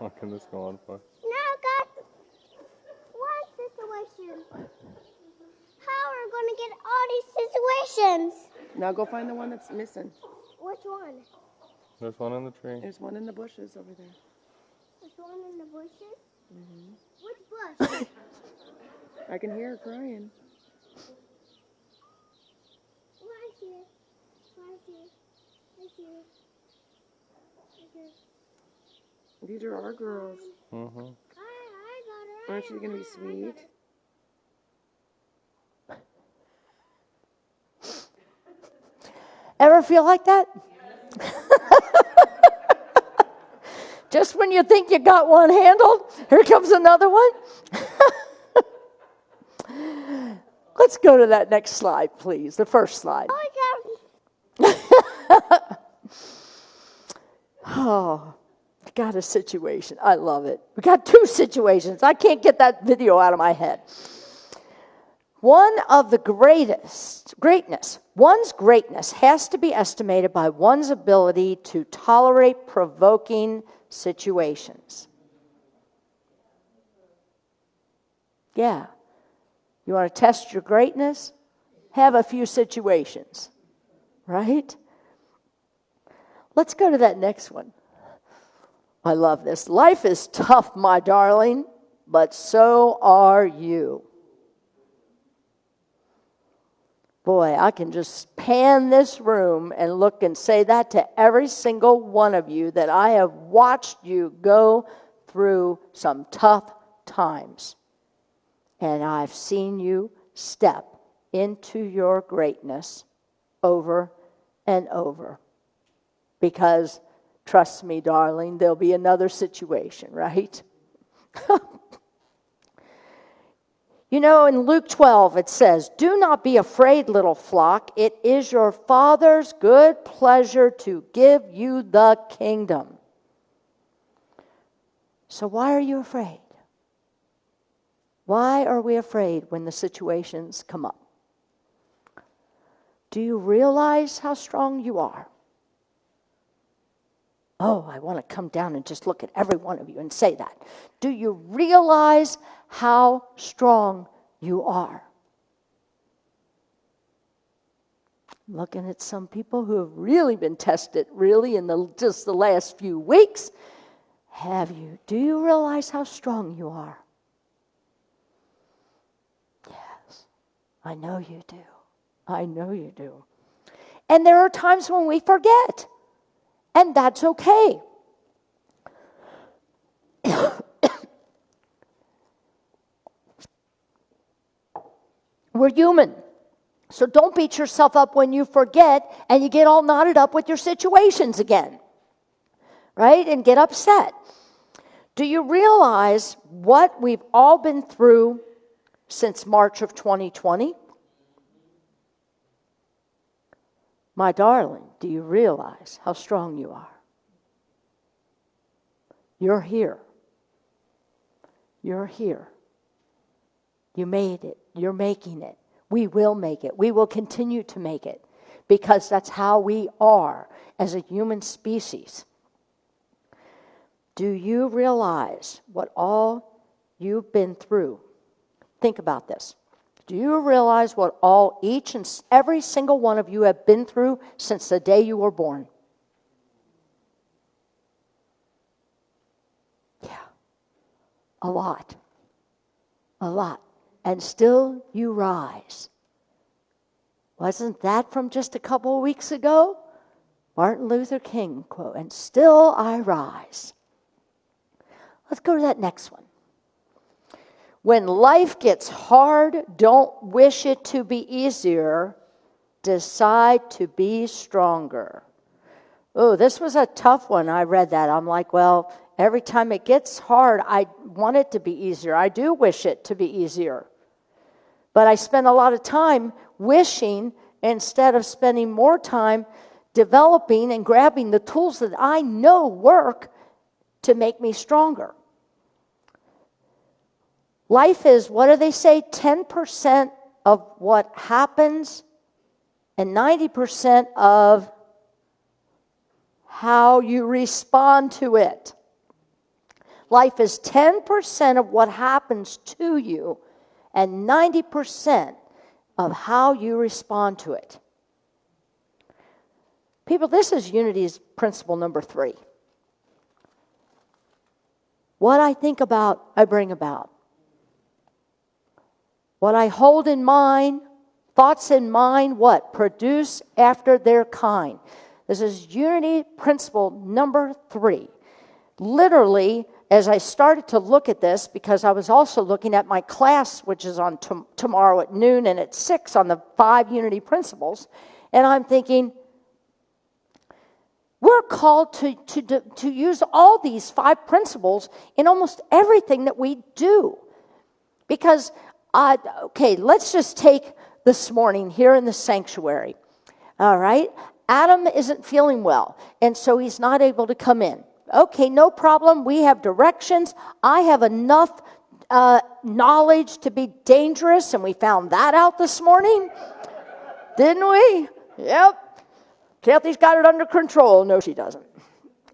What can this go on for? Now got one situation. How are we going to get all these situations? Now go find the one that's missing. Which one? There's one in the tree. There's one in the bushes over there. Which one in the bushes? Mm-hmm. Which bush? I can hear her crying. Oh, I see it. I see it. I see it. I see it. These are our girls. Mm-hmm. I got her. Aren't you going to be sweet? Ever feel like that? Just when you think you got one handled, here comes another one. Let's go to that next slide, please. The first slide. Oh, got a situation. I love it. We got two situations. I can't get that video out of my head. One's greatness has to be estimated by one's ability to tolerate provoking situations. Yeah. You want to test your greatness? Have a few situations, right? Let's go to that next one. I love this. Life is tough, my darling, but so are you. Boy, I can just pan this room and look and say that to every single one of you, that I have watched you go through some tough times. And I've seen you step into your greatness over and over. Because, trust me, darling, there'll be another situation, right? You know, in Luke 12, it says, "Do not be afraid, little flock. It is your Father's good pleasure to give you the kingdom." So why are you afraid? Why are we afraid when the situations come up? Do you realize how strong you are? Oh, I want to come down and just look at every one of you and say that. Do you realize how strong you are? I'm looking at some people who have really been tested, really, in just the last few weeks. Have you? Do you realize how strong you are? Yes, I know you do. I know you do. And there are times when we forget. And that's okay. We're human. So don't beat yourself up when you forget and you get all knotted up with your situations again. Right? And get upset. Do you realize what we've all been through since March of 2020? My darling, do you realize how strong you are? You're here. You're here. You made it. You're making it. We will make it. We will continue to make it because that's how we are as a human species. Do you realize what all you've been through? Think about this. Do you realize what all each and every single one of you have been through since the day you were born? Yeah. A lot. A lot. And still you rise. Wasn't that from just a couple of weeks ago? Martin Luther King quote, "And still I rise." Let's go to that next one. When life gets hard, don't wish it to be easier. Decide to be stronger. Oh, this was a tough one. I read that. I'm like, well, every time it gets hard, I want it to be easier. I do wish it to be easier. But I spend a lot of time wishing instead of spending more time developing and grabbing the tools that I know work to make me stronger. Life is, what do they say, 10% of what happens and 90% of how you respond to it. Life is 10% of what happens to you and 90% of how you respond to it. People, this is Unity's principle number 3. What I think about, I bring about. What I hold in mind, thoughts in mind, what? Produce after their kind. This is Unity principle number 3. Literally, as I started to look at this, because I was also looking at my class, which is on tomorrow at noon and at 6 on the 5 Unity principles, and I'm thinking, we're called to use all these 5 principles in almost everything that we do. Because, okay, let's just take this morning here in the sanctuary. All right? Adam isn't feeling well, and so he's not able to come in. Okay, no problem. We have directions. I have enough knowledge to be dangerous, and we found that out this morning. Didn't we? Yep. Kathy's got it under control. No, she doesn't.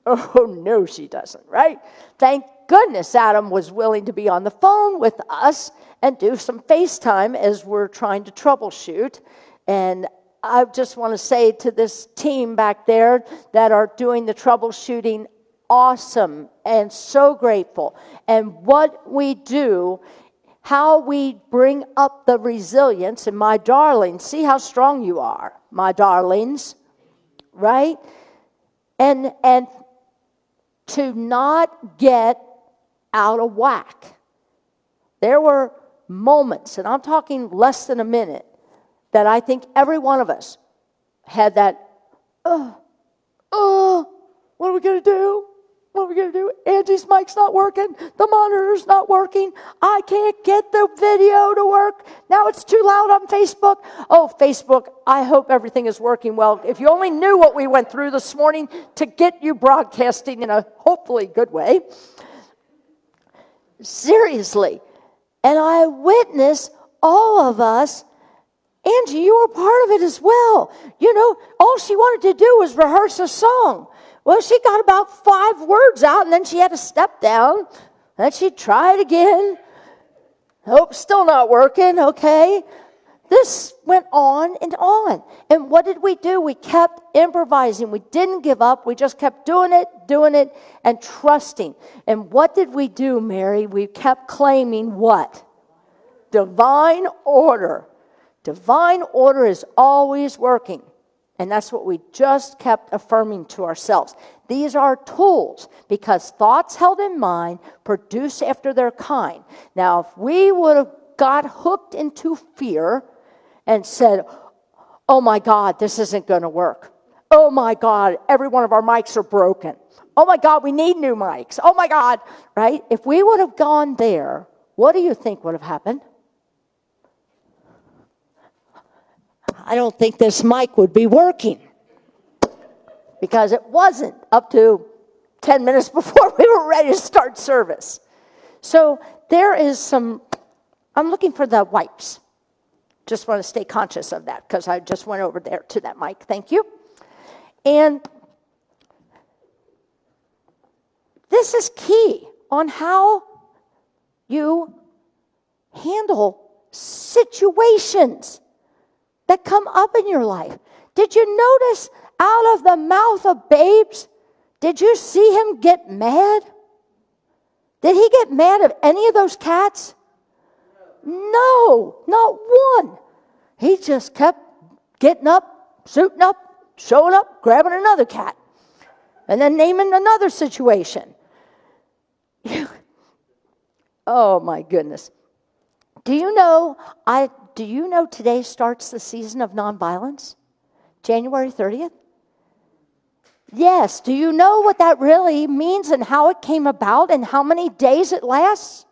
Oh, no, she doesn't, right? Thank goodness Adam was willing to be on the phone with us and do some FaceTime as we're trying to troubleshoot. And I just want to say to this team back there that are doing the troubleshooting, awesome and so grateful. And what we do, how we bring up the resilience, and my darlings, see how strong you are, my darlings. Right? And to not get out of whack. There were moments, and I'm talking less than a minute, that I think every one of us had that, what are we going to do? What are we going to do? Angie's mic's not working. The monitor's not working. I can't get the video to work. Now it's too loud on Facebook. Oh, Facebook, I hope everything is working well. If you only knew what we went through this morning to get you broadcasting in a hopefully good way. Seriously. And I witnessed all of us. Angie, you were part of it as well. You know, all she wanted to do was rehearse a song. Well, she got about 5 words out, and then she had to step down. Then she'd try it again. Nope, still not working, okay. This went on and on. And what did we do? We kept improvising. We didn't give up. We just kept doing it, and trusting. And what did we do, Mary? We kept claiming what? Divine order. Divine order is always working. And that's what we just kept affirming to ourselves. These are tools, because thoughts held in mind produce after their kind. Now, if we would have got hooked into fear and said, oh my God, this isn't going to work. Oh my God, every one of our mics are broken. Oh my God, we need new mics. Oh my God, right? If we would have gone there, what do you think would have happened? I don't think this mic would be working, because it wasn't up to 10 minutes before we were ready to start service. So there is some, I'm looking for the wipes. Just want to stay conscious of that, because I just went over there to that mic. Thank you. And this is key on how you handle situations that come up in your life. Did you notice out of the mouth of babes, did you see him get mad? Did he get mad at any of those cats? No, not one. He just kept getting up, suiting up, showing up, grabbing another cat, and then naming another situation. Oh my goodness. Do you know today starts the season of nonviolence? January 30th? Yes. Do you know what that really means and how it came about and how many days it lasts?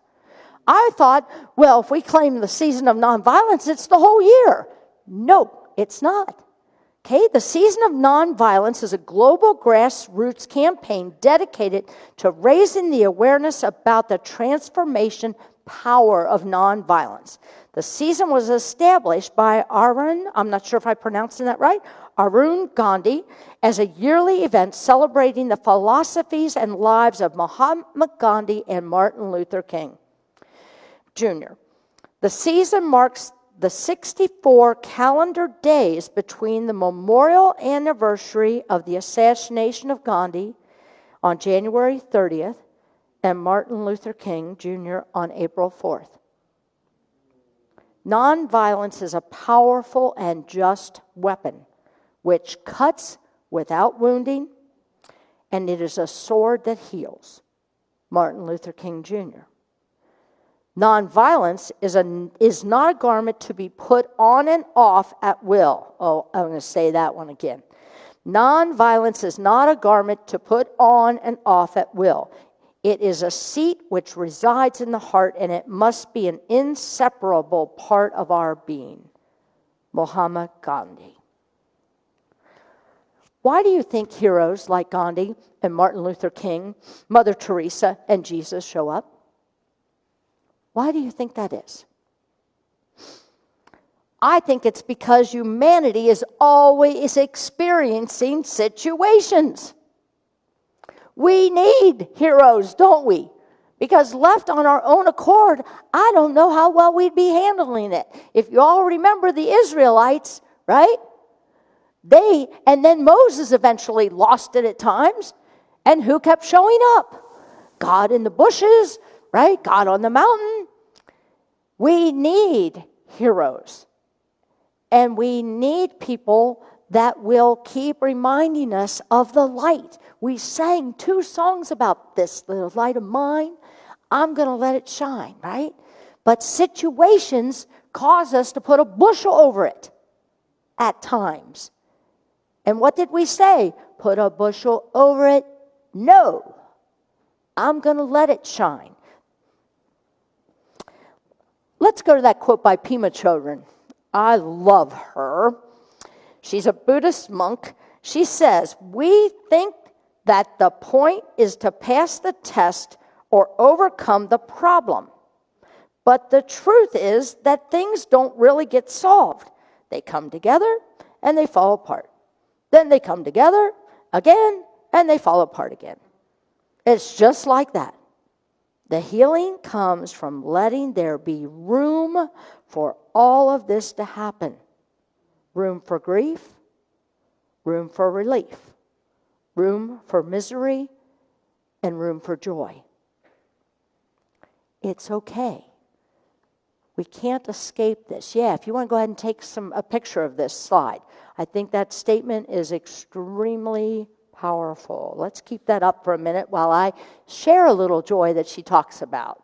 I thought, well, if we claim the season of nonviolence, it's the whole year. No, it's not. Okay, the season of nonviolence is a global grassroots campaign dedicated to raising the awareness about the transformation power of nonviolence. The season was established by Arun, I'm not sure if I'm pronouncing that right, Arun Gandhi, as a yearly event celebrating the philosophies and lives of Mahatma Gandhi and Martin Luther King Jr. The season marks the 64 calendar days between the memorial anniversary of the assassination of Gandhi on January 30th and Martin Luther King Jr. on April 4th. Nonviolence is a powerful and just weapon which cuts without wounding, and it is a sword that heals. Martin Luther King Jr. Nonviolence is not a garment to be put on and off at will. Oh, I'm going to say that one again. Nonviolence is not a garment to put on and off at will. It is a seat which resides in the heart, and it must be an inseparable part of our being. Mahatma Gandhi. Why do you think heroes like Gandhi and Martin Luther King, Mother Teresa, and Jesus show up? Why do you think that is? I think it's because humanity is always experiencing situations. We need heroes, don't we? Because left on our own accord, I don't know how well we'd be handling it. If you all remember the Israelites, right? And then Moses eventually lost it at times. And who kept showing up? God in the bushes, right? God on the mountain. We need heroes. And we need people that will keep reminding us of the light. We sang 2 songs about this, the light of mine. I'm going to let it shine, right? But situations cause us to put a bushel over it at times. And what did we say? Put a bushel over it? No. I'm going to let it shine. Let's go to that quote by Pema Chodron. I love her. She's a Buddhist monk. She says, "We think that the point is to pass the test or overcome the problem. But the truth is that things don't really get solved. They come together and they fall apart. Then they come together again and they fall apart again." It's just like that. The healing comes from letting there be room for all of this to happen. Room for grief, room for relief, room for misery, and room for joy. It's okay. We can't escape this. Yeah, if you want to go ahead and take a picture of this slide. I think that statement is extremely powerful. Let's keep that up for a minute while I share a little joy that she talks about.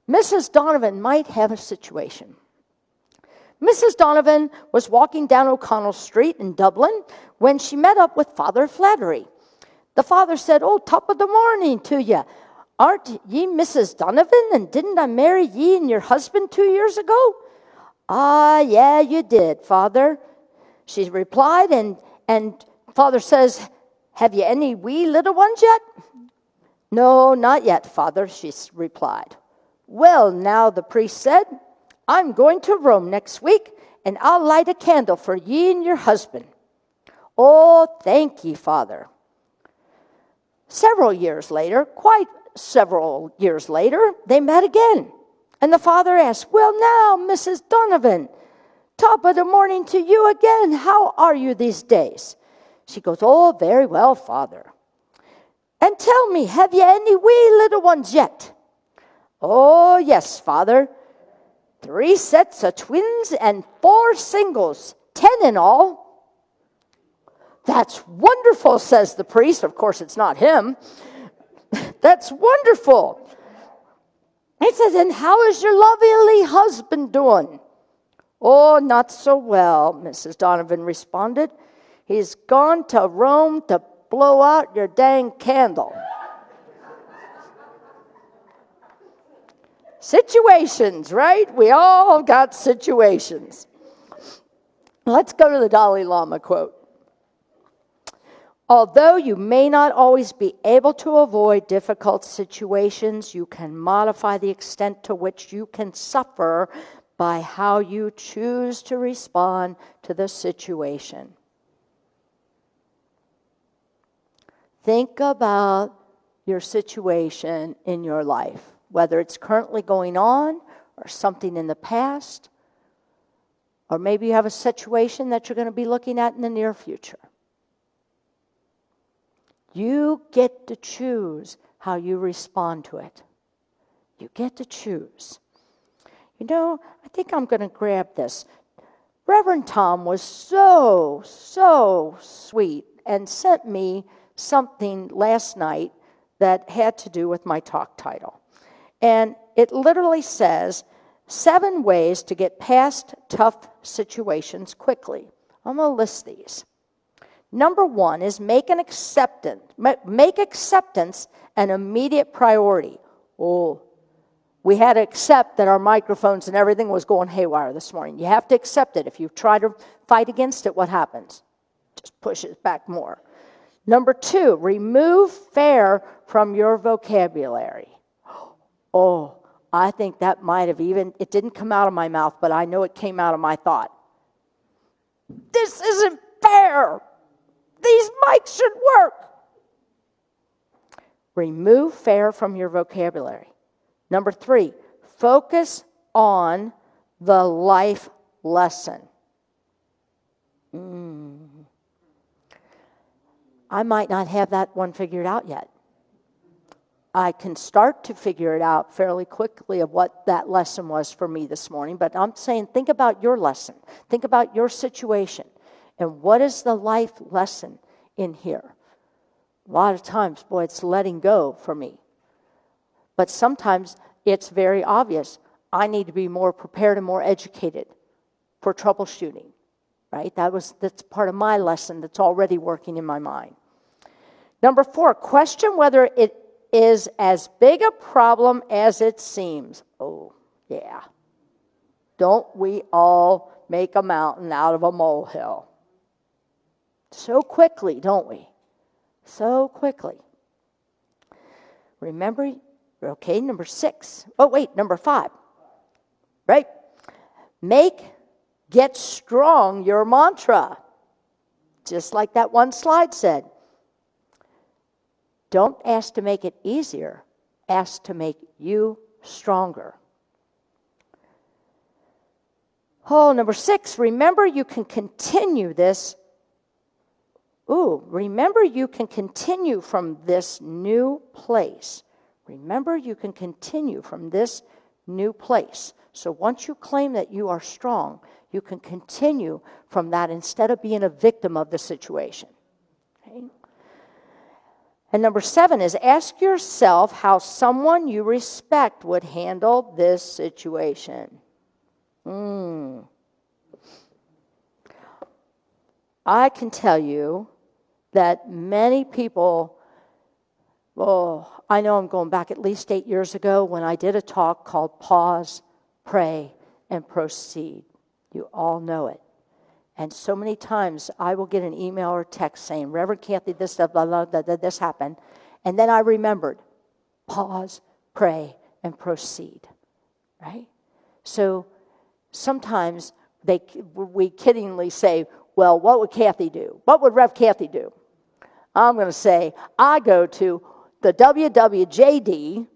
Mrs. Donovan might have a situation. Mrs. Donovan was walking down O'Connell Street in Dublin when she met up with Father Flattery. The father said, "Oh, top of the morning to you. Aren't ye Mrs. Donovan, and didn't I marry ye and your husband 2 years ago?" "Ah, yeah, you did, Father," she replied, and Father says, "Have you any wee little ones yet?" "No, not yet, Father," she replied. "Well, now," the priest said, "I'm going to Rome next week, and I'll light a candle for ye and your husband." "Oh, thank ye, Father." Quite several years later, they met again. And the father asked, "Well, now, Mrs. Donovan, top of the morning to you again. How are you these days?" She goes, "Oh, very well, Father." "And tell me, have you any wee little ones yet?" "Oh, yes, Father. 3 sets of twins and 4 singles, 10 in all." "That's wonderful," says the priest. Of course, it's not him. "That's wonderful." He says, "And how is your lovely husband doing?" "Oh, not so well," Mrs. Donovan responded. "He's gone to Rome to blow out your dang candle." Situations, right? We all got situations. Let's go to the Dalai Lama quote. Although you may not always be able to avoid difficult situations, you can modify the extent to which you can suffer by how you choose to respond to the situation. Think about your situation in your life, whether it's currently going on or something in the past, or maybe you have a situation that you're going to be looking at in the near future. You get to choose how you respond to it. You get to choose. You know, I think I'm going to grab this. Reverend Tom was so sweet and sent me something last night that had to do with my talk title. And it literally says, 7 ways to get past tough situations quickly. I'm going to list these. Number 1 is make acceptance an immediate priority. Oh, we had to accept that our microphones and everything was going haywire this morning. You have to accept it. If you try to fight against it, what happens? Just push it back more. Number 2, remove fear from your vocabulary. Oh, I think that might have it didn't come out of my mouth, but I know it came out of my thought. This isn't fair. These mics should work. Remove fear from your vocabulary. Number 3, focus on the life lesson. I might not have that one figured out yet. I can start to figure it out fairly quickly of what that lesson was for me this morning, but I'm saying think about your lesson. Think about your situation. And what is the life lesson in here? A lot of times, boy, it's letting go for me. But sometimes it's very obvious. I need to be more prepared and more educated for troubleshooting, right? That's part of my lesson that's already working in my mind. Number 4, question whether it is as big a problem as it seems. Oh, yeah. Don't we all make a mountain out of a molehill? So quickly, don't we? So quickly. Remember, okay, number 6. Oh, wait, number 5. Right? Get strong your mantra. Just like that one slide said. Don't ask to make it easier. Ask to make you stronger. Oh, number 6, remember you can continue this. Remember you can continue from this new place. Remember you can continue from this new place. So once you claim that you are strong, you can continue from that instead of being a victim of the situation. Okay? And number 7 is ask yourself how someone you respect would handle this situation. I can tell you that many people, I know I'm going back at least 8 years ago when I did a talk called Pause, Pray, and Proceed. You all know it. And so many times I will get an email or text saying, Reverend Kathy, this happened. And then I remembered, pause, pray, and proceed. Right? So sometimes we kiddingly say, well, what would Kathy do? What would Rev Kathy do? I'm going to say, I go to the WWJD,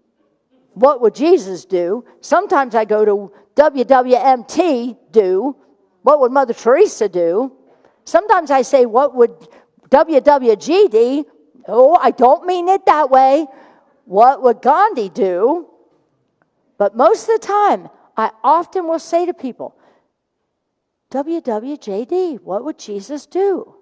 what would Jesus do? Sometimes I go to WWMT, do. What would Mother Teresa do? Sometimes I say, what would WWGD? Oh, I don't mean it that way. What would Gandhi do? But most of the time, I often will say to people, WWJD, what would Jesus do?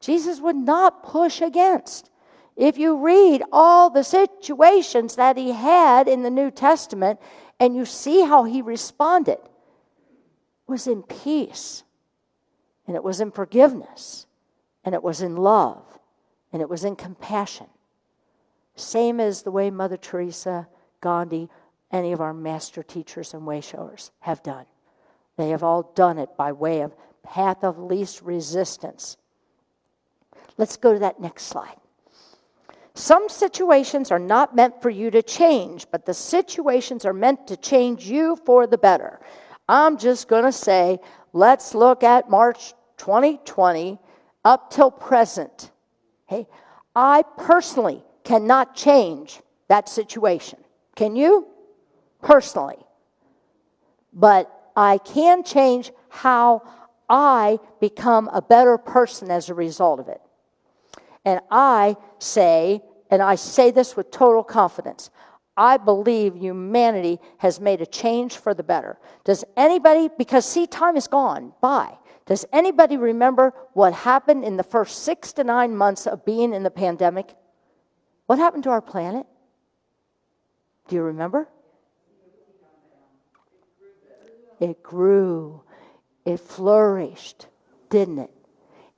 Jesus would not push against. If you read all the situations that he had in the New Testament and you see how he responded, it was in peace, and it was in forgiveness, and it was in love, and it was in compassion. Same as the way Mother Teresa, Gandhi, any of our master teachers and way showers have done. They have all done it by way of path of least resistance. Let's go to that next slide. Some situations are not meant for you to change, but the situations are meant to change you for the better. I'm just going to say, let's look at March 2020 up till present. Okay? I personally cannot change that situation. Can you? Personally. But I can change how I become a better person as a result of it. And I say this with total confidence, I believe humanity has made a change for the better. Does anybody, because see, time is gone by. Does anybody remember what happened in the first 6 to 9 months of being in the pandemic? What happened to our planet? Do you remember? It grew. It flourished, didn't it?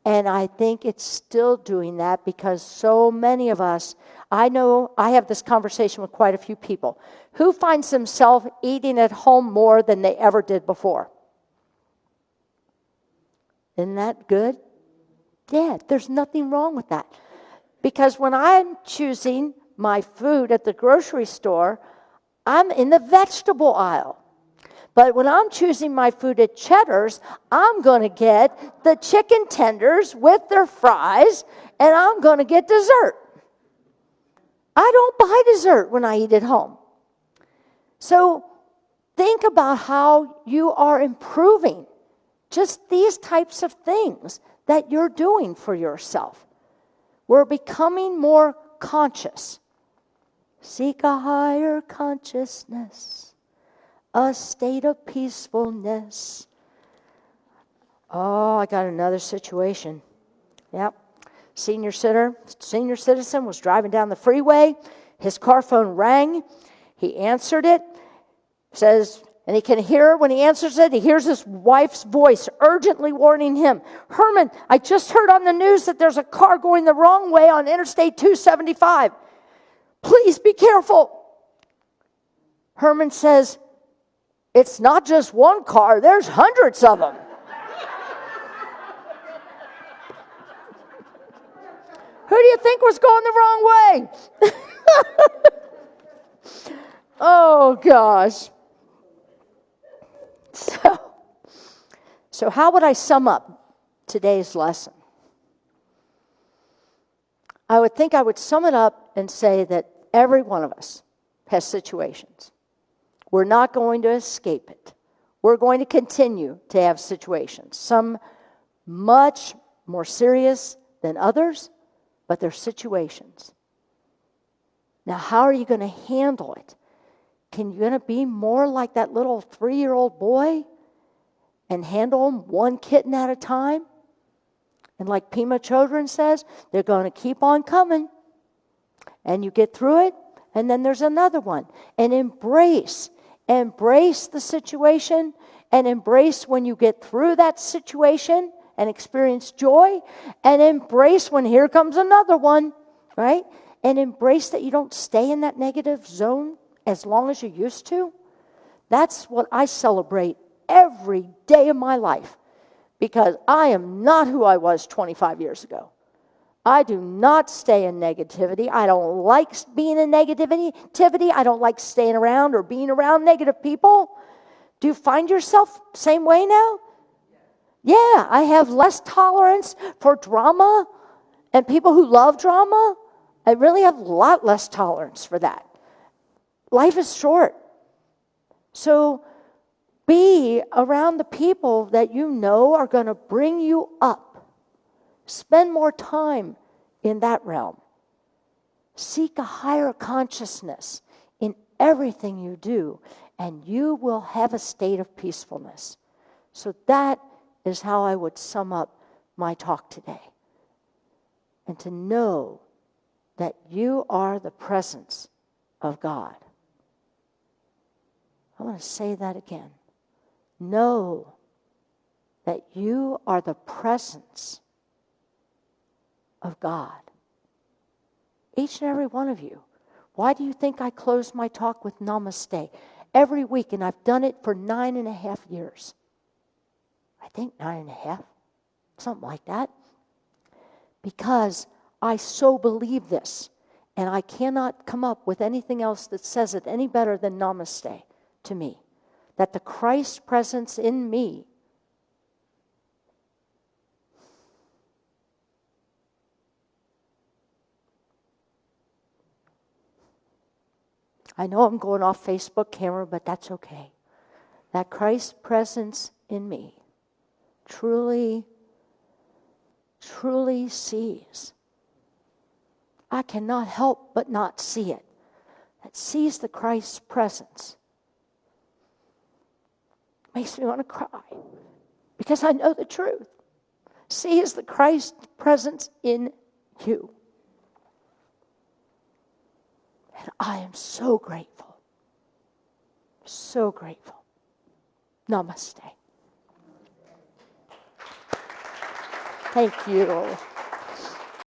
And I think it's still doing that because so many of us, I know I have this conversation with quite a few people, who finds themselves eating at home more than they ever did before. Isn't that good? Yeah, there's nothing wrong with that. Because when I'm choosing my food at the grocery store, I'm in the vegetable aisle. But when I'm choosing my food at Cheddar's, I'm going to get the chicken tenders with their fries, and I'm going to get dessert. I don't buy dessert when I eat at home. So think about how you are improving just these types of things that you're doing for yourself. We're becoming more conscious. Seek a higher consciousness, a state of peacefulness. Oh, I got another situation. Yep. Senior citizen was driving down the freeway. His car phone rang. He answered it. Says, and he can hear when he answers it, he hears his wife's voice urgently warning him, Herman, I just heard on the news that there's a car going the wrong way on Interstate 275. Please be careful. Herman says, it's not just one car, there's hundreds of them. Who do you think was going the wrong way? Oh, gosh. So how would I sum up today's lesson? I would think I would sum it up and say that every one of us has situations. We're not going to escape it. We're going to continue to have situations. Some much more serious than others, but they're situations. Now, how are you going to handle it? Can you going to be more like that little 3-year-old boy and handle them one kitten at a time? And like Pema Chodron says, they're going to keep on coming. And you get through it, and then there's another one. And embrace the situation, and embrace when you get through that situation and experience joy, and embrace when here comes another one, right? And embrace that you don't stay in that negative zone as long as you used to. That's what I celebrate every day of my life, because I am not who I was 25 years ago. I do not stay in negativity. I don't like being in negativity. I don't like staying around or being around negative people. Do you find yourself same way now? Yeah, I have less tolerance for drama and people who love drama. I really have a lot less tolerance for that. Life is short. So be around the people that you know are going to bring you up. Spend more time in that realm. Seek a higher consciousness in everything you do, and you will have a state of peacefulness. So that is how I would sum up my talk today. And to know that you are the presence of God. I want to say that again. Know that you are the presence of God. Each and every one of you. Why do you think I close my talk with namaste every week? And I've done it for 9.5 years. I think 9.5, something like that. because I so believe this, and I cannot come up with anything else that says it any better than namaste to me. That the Christ presence in me I know I'm going off Facebook camera, but that's okay. That Christ presence in me truly, truly sees. I cannot help but not see it. That sees the Christ's presence. Makes me want to cry because I know the truth. Sees the Christ presence in you. And I am so grateful. So grateful. Namaste. Thank you.